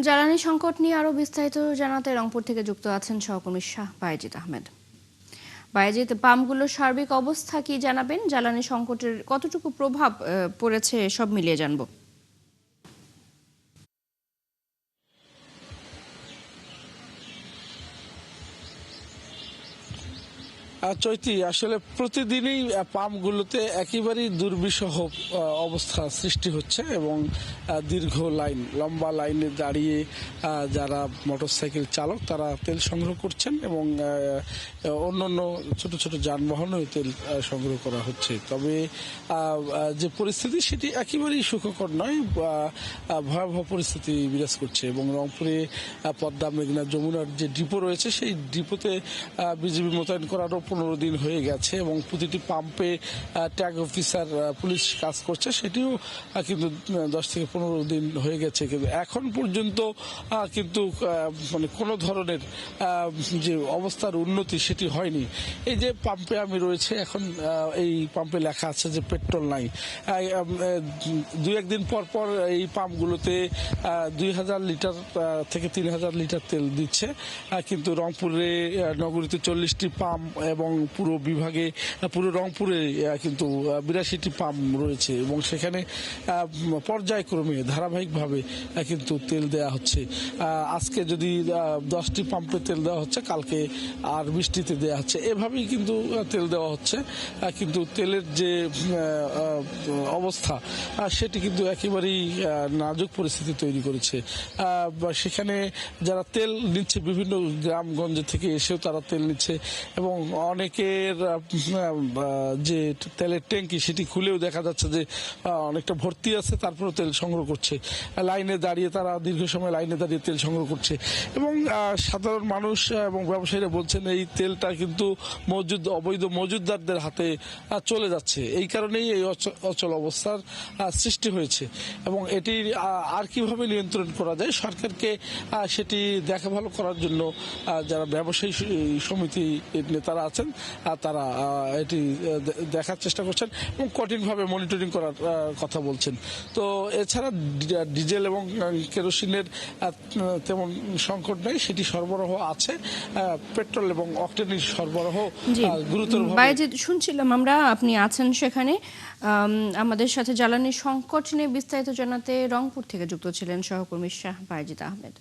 জ্বালানি সংকট নিয়ে আরো বিস্তারিত জানাতে রংপুর থেকে যুক্ত আছেন সহকর্মী শাহ বায়েজিদ আহমেদ। বায়েজিদ, পাম্পগুলোর সার্বিক অবস্থা কি জানাবেন? জ্বালানি সংকটের কতটুকু প্রভাব পড়েছে সব মিলিয়ে জানবো। চৈতি, আসলে প্রতিদিনই পাম্পগুলোতে একেবারেই দুর্বিষহ অবস্থা সৃষ্টি হচ্ছে এবং লম্বা লাইনে দাঁড়িয়ে যারা মোটরসাইকেল চালক তারা তেল সংগ্রহ করছেন এবং অন্যান্য ছোট ছোট যানবাহনেও তেল সংগ্রহ করা হচ্ছে। তবে যে পরিস্থিতি সেটি একেবারেই সুখকর নয়, ভয়াবহ পরিস্থিতি বিরাজ করছে এবং রংপুরে পদ্মা, মেঘনা, যমুনার যে ডিপো রয়েছে সেই ডিপোতে বিজিবি মোতায়েন করারও 15 দিন হয়ে গেছে এবং প্রতিটি পাম্পে ট্যাগ অফিসার পুলিশ কাজ করছে, সেটিও কিন্তু 10 থেকে 15 দিন হয়ে গেছে। কিন্তু এখন পর্যন্ত কিন্তু মানে কোনো ধরনের যে অবস্থার উন্নতি সেটি হয়নি। এই যে পাম্পে আমি রয়েছে এখন, এই পাম্পে লেখা আছে যে পেট্রোল নাই। 2-1 দিন পর পর এই পাম্পগুলোতে 2000 লিটার থেকে 3000 লিটার তেল দিচ্ছে, কিন্তু রংপুরে নগরীতে 40টি পাম্প এবং পুরো বিভাগে পুরো রংপুরে কিন্তু 82টি পাম্প রয়েছে এবং সেখানে পর্যায়ক্রমে ধারাবাহিকভাবে কিন্তু তেল দেয়া হচ্ছে। আজকে যদি 10টি পাম্পে তেল দেওয়া হচ্ছে, কালকে আর 20টিতে দেওয়া হচ্ছে, এভাবেই কিন্তু তেল দেওয়া হচ্ছে। কিন্তু তেলের যে অবস্থা সেটি কিন্তু একেবারেই নাজুক পরিস্থিতি তৈরি করেছে। সেখানে যারা তেল নিচ্ছে বিভিন্ন গ্রামগঞ্জ থেকে এসেও তারা তেল নিচ্ছে এবং অনেকের যে তেলের ট্যাঙ্কি সেটি খুলেও দেখা যাচ্ছে যে অনেকটা ভর্তি আছে, তারপরেও তেল সংগ্রহ করছে। লাইনে দাঁড়িয়ে তারা দীর্ঘ সময় লাইনে দাঁড়িয়ে তেল সংগ্রহ করছে এবং সাধারণ মানুষ এবং ব্যবসায়ীরা বলছেন এই তেলটা কিন্তু অবৈধ মজুদদারদের হাতে চলে যাচ্ছে। এই কারণেই এই অচল অবস্থার সৃষ্টি হয়েছে এবং এটি আর কিভাবে নিয়ন্ত্রণ করা যায়, সরকারকে সেটি দেখা ভালো করার জন্য যারা ব্যবসায়ী সমিতি নেতারা আছেন তারা এটি দেখার চেষ্টা করছেন এবং কঠিনভাবে মনিটরিং করার কথা বলছেন। তো এছাড়া ডিজেল এবং কেরোসিনের তেমন সংকট নেই, সেটি সরবরাহ আছে। পেট্রোল এবং অকটেনের সরবরাহ গুরুতরভাবে। বায়েজিদ, শুনছিলাম আমরা আপনি আছেন সেখানে। আমাদের সাথে জ্বালানি সংকট নিয়ে বিস্তারিত জানাতে রংপুর থেকে যুক্ত ছিলেন সহকর্মী শাহ বায়েজিদ আহমেদ।